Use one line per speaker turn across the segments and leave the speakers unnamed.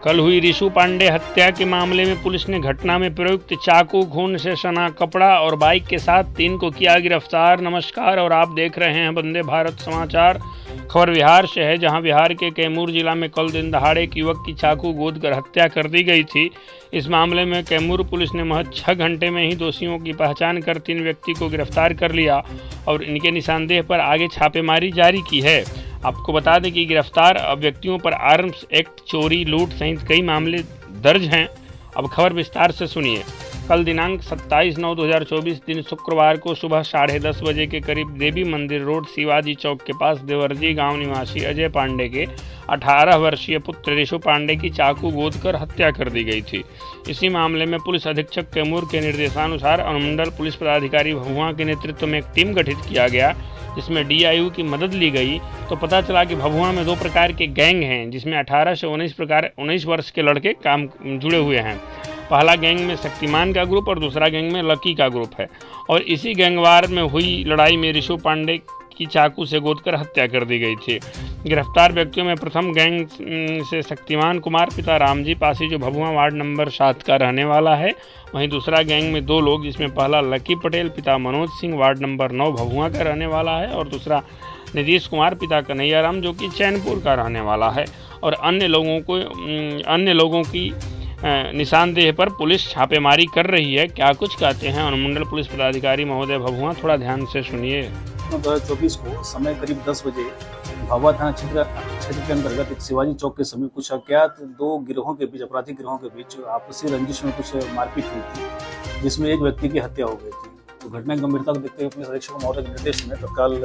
कल हुई रिशु पांडे हत्या के मामले में पुलिस ने घटना में प्रयुक्त चाकू, खून से सना कपड़ा और बाइक के साथ 3 को किया गिरफ्तार। नमस्कार और आप देख रहे हैं वंदे भारत समाचार। खबर बिहार से है, जहां बिहार के कैमूर जिला में कल दिन दहाड़े एक युवक की चाकू गोद कर हत्या कर दी गई थी। इस मामले में कैमूर पुलिस ने महज 6 घंटे में ही दोषियों की पहचान कर 3 व्यक्ति को गिरफ्तार कर लिया और इनके निशानदेह पर आगे छापेमारी जारी की है। आपको बता दें कि गिरफ्तार व्यक्तियों पर आर्म्स एक्ट, चोरी, लूट सहित कई मामले दर्ज हैं। अब खबर विस्तार से सुनिए। कल दिनांक 27/9/2024 दिन शुक्रवार को सुबह 10:30 बजे के करीब देवी मंदिर रोड शिवाजी चौक के पास देवरजी गांव निवासी अजय पांडे के 18 वर्षीय पुत्र रिशु पांडे की चाकू गोद कर हत्या कर दी गई थी। इसी मामले में पुलिस अधीक्षक कैमूर के निर्देशानुसार अनुमंडल पुलिस पदाधिकारी भभुआ के नेतृत्व में एक टीम गठित किया गया, जिसमें DIU की मदद ली गई। तो पता चला कि भभुआ में 2 प्रकार के गैंग हैं, जिसमें 18 से 19 वर्ष के लड़के काम जुड़े हुए हैं। पहला गैंग में शक्तिमान का ग्रुप और दूसरा गैंग में लकी का ग्रुप है। और इसी गैंगवार में हुई लड़ाई में रिशु पांडे की चाकू से गोदकर हत्या कर दी गई थी। गिरफ्तार व्यक्तियों में प्रथम गैंग से शक्तिमान कुमार पिता रामजी पासी, जो भभुआ वार्ड नंबर 7 का रहने वाला है। वहीं दूसरा गैंग में 2 लोग, जिसमें पहला लकी पटेल पिता मनोज सिंह वार्ड नंबर 9 भभुआ का रहने वाला है और दूसरा नीतीश कुमार पिता कन्हैया राम, जो कि चैनपुर का रहने वाला है। और अन्य लोगों की निशानदेह पर पुलिस छापेमारी कर रही है। क्या कुछ कहते हैं अनुमंडल पुलिस पदाधिकारी महोदय भभुआ, थोड़ा ध्यान से सुनिए।
2024 को समय करीब 10 बजे भभुआ थाना क्षेत्र के अंतर्गत एक शिवाजी चौक के समीप कुछ अज्ञात 2 गिरोहों के बीच, आपराधिक गिरोहों के बीच आपसी रंजिश में कुछ मारपीट हुई थी, जिसमें एक व्यक्ति की हत्या हो गई थी। तो घटना की गंभीरता को देखते हुए पुलिस अधीक्षक महोदय के निर्देश में तत्काल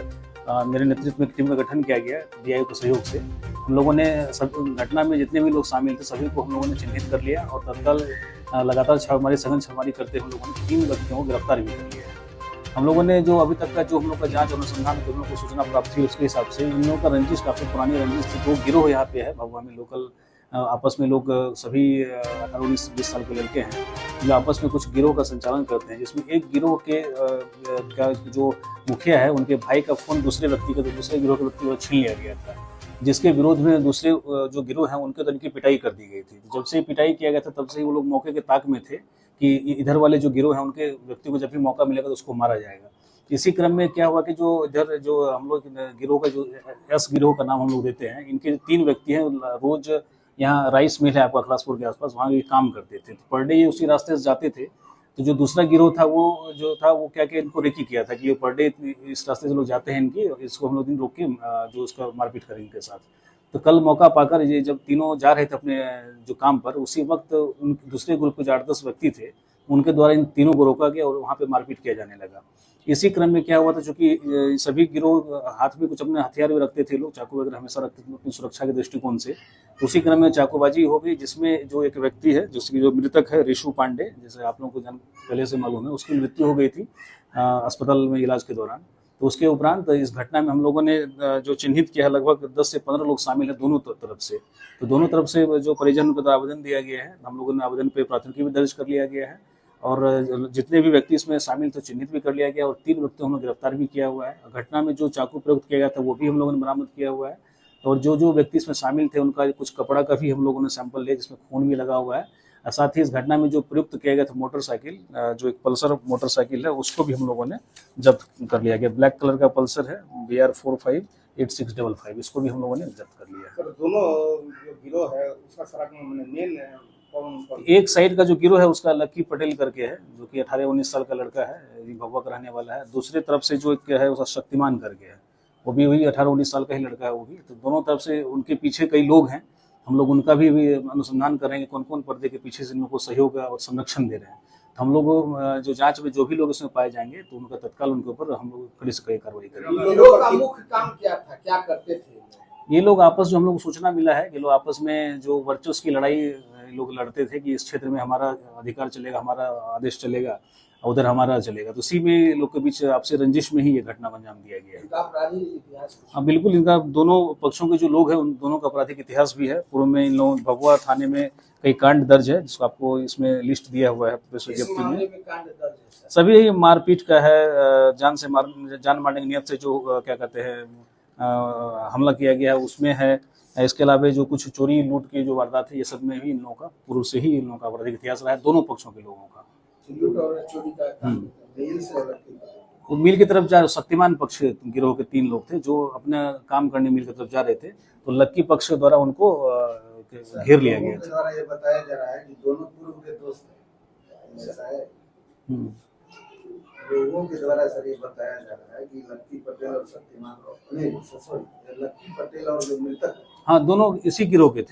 मेरे नेतृत्व में एक टीम का गठन किया गया DIU के सहयोग से। हम लोगों ने घटना में जितने भी लोग शामिल थे सभी को हम लोगों ने चिन्हित कर लिया और तत्काल लगातार सघन छापेमारी करते हुए हम लोगों ने 3 व्यक्तियों को गिरफ्तार भी कर लिया है। हम लोगों ने जो अभी तक का जो हम लोग का जांच अनुसंधान हम लोग को सूचना प्राप्त हुई, उसके हिसाब से इन लोगों का रंजिश काफ़ी पुरानी रंजिश थी। 2 गिरोह यहाँ पे है भभुआ में लोकल, आपस में लोग सभी 18-19-20 साल के लड़के हैं जो आपस में कुछ गिरोह का संचालन करते हैं, जिसमें एक गिरोह के का जो मुखिया है उनके भाई का फोन दूसरे व्यक्ति का दूसरे गिरोह के व्यक्ति को छीन लिया गया था, जिसके विरोध में दूसरे जो गिरोह हैं उनके तो इनकी पिटाई कर दी गई थी। जब से पिटाई किया गया था तब से ही वो लोग मौके के ताक में थे कि इधर वाले जो गिरोह हैं उनके व्यक्ति को जब भी मौका मिलेगा तो उसको मारा जाएगा। इसी क्रम में क्या हुआ कि जो इधर जो हम लोग गिरोह का जो एस गिरोह का नाम हम लोग देते हैं, इनके 3 व्यक्ति हैं, रोज यहाँ राइस मिल है आपका खलासपुर के आसपास, वहाँ ये काम करते थे। तो पर डे ये उसी रास्ते से जाते थे। तो जो दूसरा गिरोह था वो क्या कि इनको रेकी किया था कि ये पर डे इस रास्ते से लोग जाते हैं, इसको हम लोग दिन रोक के जो उसका मारपीट करें इनके साथ। तो कल मौका पाकर ये जब तीनों जा रहे थे अपने जो काम पर, उसी वक्त उन दूसरे ग्रुप के जो 8-10 व्यक्ति थे उनके द्वारा इन तीनों को रोका गया और वहाँ पे मारपीट किया जाने लगा। इसी क्रम में क्या हुआ था, चूंकि सभी गिरोह हाथ में कुछ अपने हथियार भी रखते थे, लोग चाकू वगैरह हमेशा रखते थे अपनी सुरक्षा के दृष्टिकोण से। तो उसी क्रम में चाकूबाजी हो गई, जिसमें जो एक व्यक्ति है जिसकी जो मृतक है रिशु पांडे, जैसे आप लोगों को पहले से मालूम है, उसकी मृत्यु हो गई थी अस्पताल में इलाज के दौरान। तो उसके उपरांत इस घटना में हम लोगों ने जो चिन्हित किया है लगभग 10 से 15 लोग शामिल हैं दोनों तरफ से। तो दोनों तरफ से जो परिजन को आवेदन दिया गया है, हम लोगों ने आवेदन पे प्राथमिकी भी दर्ज कर लिया गया है और जितने भी व्यक्ति इसमें शामिल थे चिन्हित भी कर लिया गया और 3 व्यक्तियों को गिरफ्तार भी किया हुआ है। घटना में जो चाकू प्रयुक्त किया गया था वो भी हम लोगों ने बरामद किया हुआ है और जो व्यक्ति इसमें शामिल थे उनका कुछ कपड़ा का भी हम लोगों ने सैंपल लिया, जिसमें खून भी लगा हुआ है। साथ ही इस घटना में जो प्रयुक्त किया गया था मोटरसाइकिल, जो एक पल्सर मोटरसाइकिल है, उसको भी हम लोगों ने जब्त कर लिया गया। ब्लैक कलर का पल्सर है BR 458655, इसको भी हम लोगों ने जब्त कर लिया।
सर दोनों जो गिरोह है उसका सारा मेन
एक साइड का जो गिरोह है उसका लकी पटेल करके है, जो कि 18-19 साल का लड़का है, भभुआ का रहने वाला है। दूसरे तरफ से जो एक है उसका शक्तिमान करके है, वो भी वही 18-19 साल का ही लड़का है वो भी। तो दोनों तरफ से उनके पीछे कई लोग हैं, हम लोग उनका भी अनुसंधान कर रहे हैं कौन कौन पर्दे के पीछे से इनको सहयोग और संरक्षण दे रहे हैं। तो हम लोग जो जांच में जो भी लोग इसमें पाए जाएंगे तो उनका तत्काल उनके ऊपर हम लोग कड़ी से कड़ी कार्रवाई करेंगे।
गिरोह का मुख्य काम क्या था, क्या करते थे
ये लोग? आपस जो हम लोग को सूचना मिला है, ये लोग आपस में जो वर्चस्व की लड़ाई लोग लड़ते थे कि इस क्षेत्र में हमारा अधिकार चलेगा, हमारा आदेश चलेगा, उधर हमारा चलेगा। तो इसी में लोग के बीच आपसे रंजिश में ही ये घटना को अंजाम दिया गया है। हाँ बिल्कुल, इनका दोनों पक्षों के जो लोग हैं उन दोनों का आपराधिक इतिहास भी है। पूर्व में इन लोगों भभुआ थाने में कई कांड दर्ज है, जिसको आपको इसमें लिस्ट दिया हुआ है विज्ञप्ति में। सभी यही मारपीट का है, जान मारने की नियत से जो क्या कहते हैं हमला किया गया है उसमें है, इसके अलावा जो कुछ चोरी लूट की जो वारदात है, ये सब में भी इन लोगों का पूर्व से ही इन लोगों का आपराधिक इतिहास रहा है, दोनों पक्षों के लोगों का।
लूट और चोरी का काम मेल से और लड़की का।
वो मिल की तरफ जा, शक्तिमान पक्ष गिरोह के 3 लोग थे जो अपना काम करने मिल की तरफ जा रहे थे, तो लक्की पक्ष द्वारा उनको घेर लिया गया
लोगों के
था।
द्वारा ये बताया जा रहा है कि दोनों पूर्व के दोस्त हैं, ऐसा है। लोगों के द्वारा सर ये बताया जा रहा है कि लक्की पटेल और शक्तिमान, नहीं सॉरी, लक्की पटेल और जो मृतक,
हाँ, दोनों इसी गिरोह के थे।